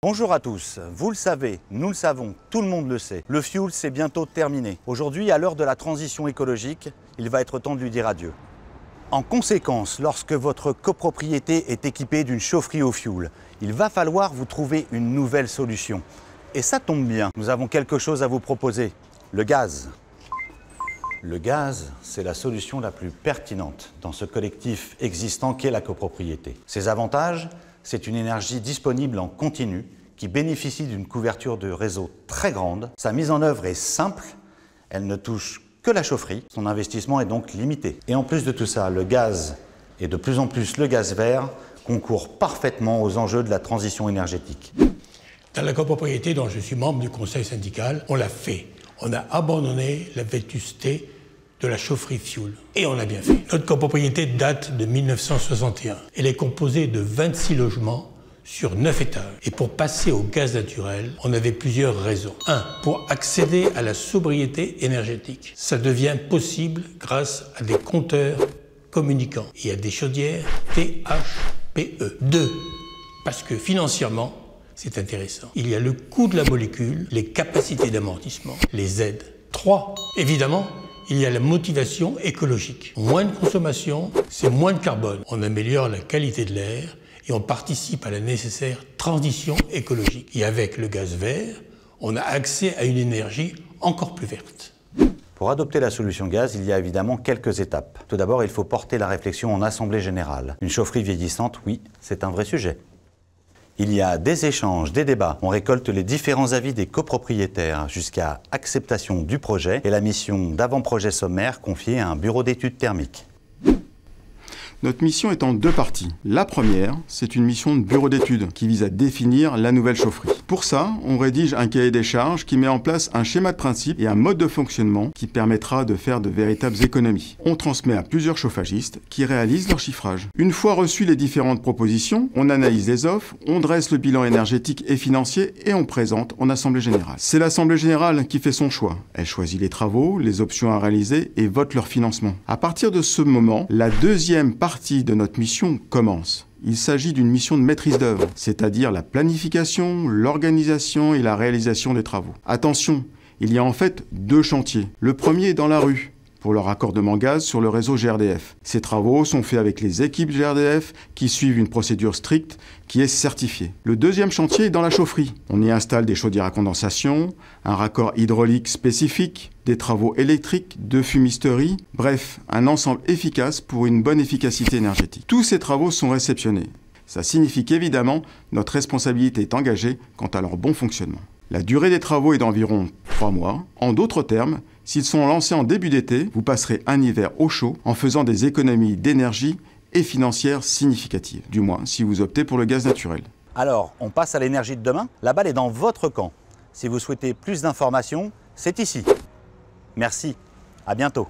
Bonjour à tous, vous le savez, nous le savons, tout le monde le sait, le fioul c'est bientôt terminé. Aujourd'hui, à l'heure de la transition écologique, il va être temps de lui dire adieu. En conséquence, lorsque votre copropriété est équipée d'une chaufferie au fioul, il va falloir vous trouver une nouvelle solution. Et ça tombe bien, nous avons quelque chose à vous proposer, le gaz. Le gaz, c'est la solution la plus pertinente dans ce collectif existant qu'est la copropriété. Ses avantages, c'est une énergie disponible en continu qui bénéficie d'une couverture de réseau très grande. Sa mise en œuvre est simple, elle ne touche que la chaufferie, son investissement est donc limité. Et en plus de tout ça, le gaz, et de plus en plus le gaz vert, concourt parfaitement aux enjeux de la transition énergétique. Dans la copropriété dont je suis membre du conseil syndical, on l'a fait. On a abandonné la vétusté de la chaufferie fioul. Et on a bien fait. Notre copropriété date de 1961. Elle est composée de 26 logements sur 9 étages. Et pour passer au gaz naturel, on avait plusieurs raisons. 1. Pour accéder à la sobriété énergétique. Ça devient possible grâce à des compteurs communicants et à des chaudières THPE. 2. Parce que financièrement, c'est intéressant. Il y a le coût de la molécule, les capacités d'amortissement, les aides. 3. Évidemment, il y a la motivation écologique. Moins de consommation, c'est moins de carbone. On améliore la qualité de l'air et on participe à la nécessaire transition écologique. Et avec le gaz vert, on a accès à une énergie encore plus verte. Pour adopter la solution gaz, il y a évidemment quelques étapes. Tout d'abord, il faut porter la réflexion en assemblée générale. Une chaufferie vieillissante, oui, c'est un vrai sujet. Il y a des échanges, des débats. On récolte les différents avis des copropriétaires jusqu'à acceptation du projet et la mission d'avant-projet sommaire confiée à un bureau d'études thermiques. Notre mission est en deux parties. La première, c'est une mission de bureau d'études qui vise à définir la nouvelle chaufferie. Pour ça, on rédige un cahier des charges qui met en place un schéma de principe et un mode de fonctionnement qui permettra de faire de véritables économies. On transmet à plusieurs chauffagistes qui réalisent leur chiffrage. Une fois reçues les différentes propositions, on analyse les offres, on dresse le bilan énergétique et financier et on présente en assemblée générale. C'est l'assemblée générale qui fait son choix. Elle choisit les travaux, les options à réaliser et vote leur financement. À partir de ce moment, la deuxième partie de notre mission commence. Il s'agit d'une mission de maîtrise d'œuvre, c'est-à-dire la planification, l'organisation et la réalisation des travaux. Attention, il y a en fait deux chantiers. Le premier est dans la rue, pour le raccordement gaz sur le réseau GRDF. Ces travaux sont faits avec les équipes GRDF qui suivent une procédure stricte qui est certifiée. Le deuxième chantier est dans la chaufferie. On y installe des chaudières à condensation, un raccord hydraulique spécifique, des travaux électriques, de fumisterie, bref, un ensemble efficace pour une bonne efficacité énergétique. Tous ces travaux sont réceptionnés. Ça signifie qu'évidemment, notre responsabilité est engagée quant à leur bon fonctionnement. La durée des travaux est d'environ 3 mois. En d'autres termes, s'ils sont lancés en début d'été, vous passerez un hiver au chaud en faisant des économies d'énergie et financières significatives. Du moins, si vous optez pour le gaz naturel. Alors, on passe à l'énergie de demain? La balle est dans votre camp. Si vous souhaitez plus d'informations, c'est ici. Merci, à bientôt.